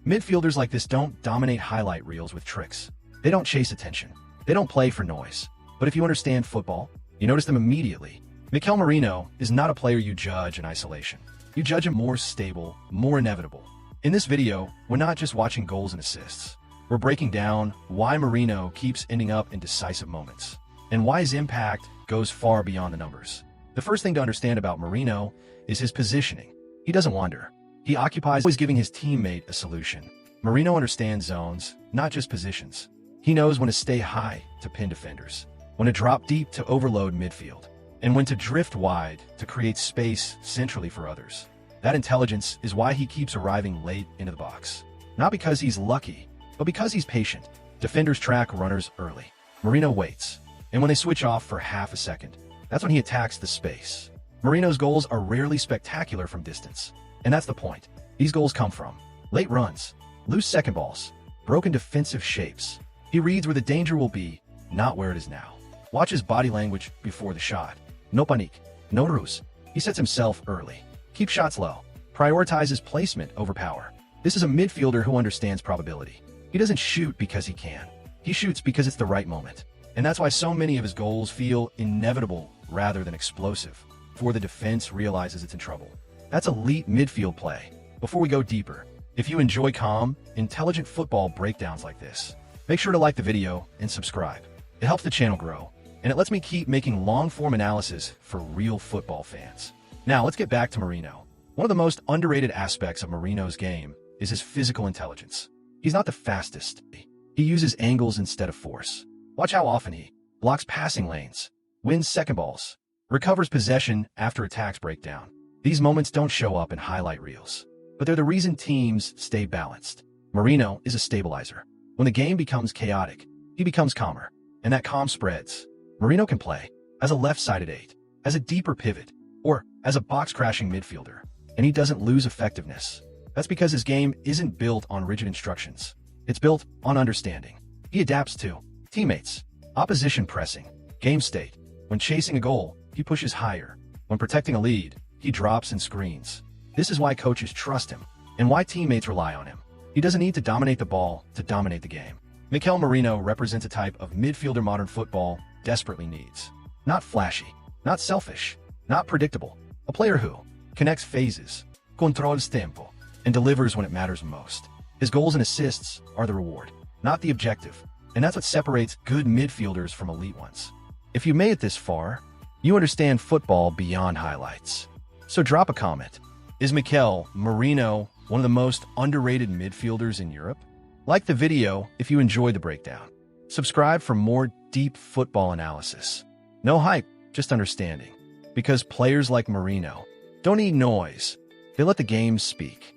Midfielders like this don't dominate highlight reels with tricks. They don't chase attention. They don't play for noise. But if you understand football, you notice them immediately. Mikel Merino is not a player you judge in isolation. You judge him more stable, more inevitable. In this video, we're not just watching goals and assists. We're breaking down why Merino keeps ending up in decisive moments, and why his impact goes far beyond the numbers. The first thing to understand about Merino is his positioning. He doesn't wander. He occupies, always giving his teammate a solution. Merino understands zones, not just positions. He knows when to stay high to pin defenders, when to drop deep to overload midfield, and when to drift wide to create space centrally for others. That intelligence is why he keeps arriving late into the box. Not because he's lucky, but because he's patient. Defenders track runners early. Merino waits, and when they switch off for half a second, that's when he attacks the space. Merino's goals are rarely spectacular from distance. And that's the point. These goals come from late runs, loose second balls, broken defensive shapes. He reads where the danger will be, not where it is now. Watch his body language before the shot. No panique, no ruse. He sets himself early. Keep shots low. Prioritizes placement over power. This is a midfielder who understands probability. He doesn't shoot because he can. He shoots because it's the right moment. And that's why so many of his goals feel inevitable rather than explosive, before the defense realizes it's in trouble. That's elite midfield play. Before we go deeper, if you enjoy calm, intelligent football breakdowns like this, make sure to like the video and subscribe. It helps the channel grow, and it lets me keep making long-form analysis for real football fans. Now, let's get back to Merino. One of the most underrated aspects of Merino's game is his physical intelligence. He's not the fastest. He uses angles instead of force. Watch how often he blocks passing lanes, wins second balls, recovers possession after attacks break down. These moments don't show up in highlight reels, but they're the reason teams stay balanced. Merino is a stabilizer. When the game becomes chaotic, he becomes calmer, and that calm spreads. Merino can play as a left-sided 8, as a deeper pivot, or as a box-crashing midfielder, and he doesn't lose effectiveness. That's because his game isn't built on rigid instructions. It's built on understanding. He adapts to teammates, opposition pressing, game state. When chasing a goal, he pushes higher. When protecting a lead, he drops and screens. This is why coaches trust him, and why teammates rely on him. He doesn't need to dominate the ball to dominate the game. Mikel Merino represents a type of midfielder modern football desperately needs. Not flashy, not selfish, not predictable. A player who connects phases, controls tempo, and delivers when it matters most. His goals and assists are the reward, not the objective. And that's what separates good midfielders from elite ones. If you made it this far, you understand football beyond highlights. So drop a comment. Is Mikel Merino one of the most underrated midfielders in Europe? Like the video if you enjoyed the breakdown. Subscribe for more deep football analysis. No hype, just understanding. Because players like Merino don't need noise. They let the game speak.